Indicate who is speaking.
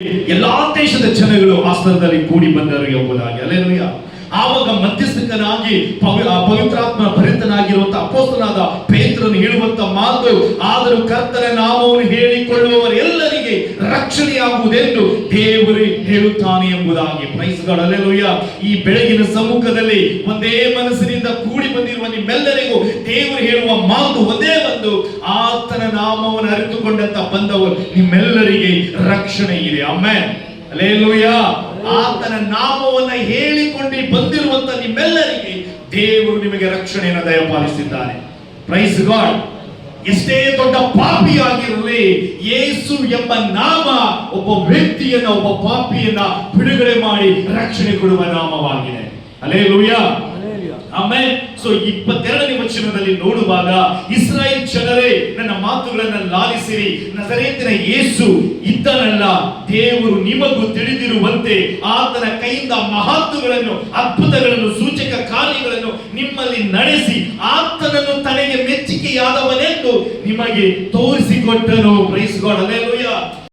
Speaker 1: ಎಲ್ಲಾ ದೇಶದ ಜನಗಳು ಆ ಸ್ಥಳದಲ್ಲಿ ಕೂಡಿ ಬಂದರು ಎಂಬುದಾಗಿ. ಹಲ್ಲೆಲೂಯಾ. ಆವಾಗ ಮಧ್ಯಸ್ಥಕನಾಗಿ ಪವಿತ್ರಾತ್ಮ ಭರಿತನಾಗಿರುವಂತಹ ಅಪೊಸ್ತಲನಾದ ಪೇತ್ರನು ಹೇಳುವಂತ ಮಾತು, ಆದರೂ ಕರ್ತನ ನಾಮವನ್ನು ಹೇಳಿಕೊಳ್ಳುವವರೆಲ್ಲರಿಗೆ ರಕ್ಷಣೆಯಾಗುವುದೆಂದು ದೇವರು ಹೇಳುತ್ತಾನೆ ಎಂಬುದಾಗಿ. Praise God. ಹಲ್ಲೆಲೂಯಾ. ಈ ಬೆಳಗಿನ ಸಮ್ಮುಖದಲ್ಲಿ ಒಂದೇ ಮನಸ್ಸಿನಿಂದ ಕೂಡಿ ಬಂದಿರುವ ನಿಮ್ಮೆಲ್ಲರಿಗೂ ದೇವರು ಹೇಳುವ ಮಾತು ಒಂದೇ ಒಂದು, ಆತನ ನಾಮವನ್ನು ಅರಿತುಕೊಂಡಂತ ಬಂದವರು ನಿಮ್ಮೆಲ್ಲರಿಗೆ ರಕ್ಷಣೆ ಇದೆ. ಆಮೆನ್. ಹಲ್ಲೆಲೂಯಾ. ಆತನ ನಾಮವನ್ನ ಹೇಳಿಕೊಂಡು ಬಂದಿರುವಂತ ನಿಮ್ಮೆಲ್ಲರಿಗೆ ದೇವರು ನಿಮಗೆ ರಕ್ಷಣೆಯನ್ನು ದಯಪಾಲಿಸಿದ್ದಾನೆ. Praise God. ಎಷ್ಟೇ ದೊಡ್ಡ ಪಾಪಿಯಾಗಿರಲಿ, ಯೇಸು ಎಂಬ ನಾಮ ಒಬ್ಬ ವ್ಯಕ್ತಿಯನ್ನ, ಒಬ್ಬ ಪಾಪಿಯನ್ನ ಬಿಡುಗಡೆ ಮಾಡಿ ರಕ್ಷಣೆ ಕೊಡುವ ನಾಮವಾಗಿದೆ. ಹಲ್ಲೆಲೂಯಾ. ಆಮೆನ್. ಸೊ 22ನೇ ವಚನದಲ್ಲಿ ನೋಡುವಾಗ, ಇಸ್ರಾಯೇಲ್ ಜನರೇ ನನ್ನ ಮಾತುಗಳನ್ನು ಲಾಲಿಸಿರಿ, ನಜರೇತಿನ ಯೇಸು ಇದ್ದನಲ್ಲ, ದೇವರು ನಿಮಗೂ ತಿಳಿದಿರುವಂತೆ ಆತನ ಕೈಯಿಂದ ಮಹತ್ತುಗಳನ್ನು, ಅದ್ಭುತಗಳನ್ನು, ಸೂಚಕ ಕಾರ್ಯಗಳನ್ನು ನಿಮ್ಮಲ್ಲಿ ನಡೆಸಿ ಆತನನ್ನು ತನಗೆ ಮೆಚ್ಚಿಕೆಯಾದವನೆಂದು ನಿಮಗೆ ತೋರಿಸಿಕೊಟ್ಟನು. Praise God. ಹಲ್ಲೆಲೂಯಾ.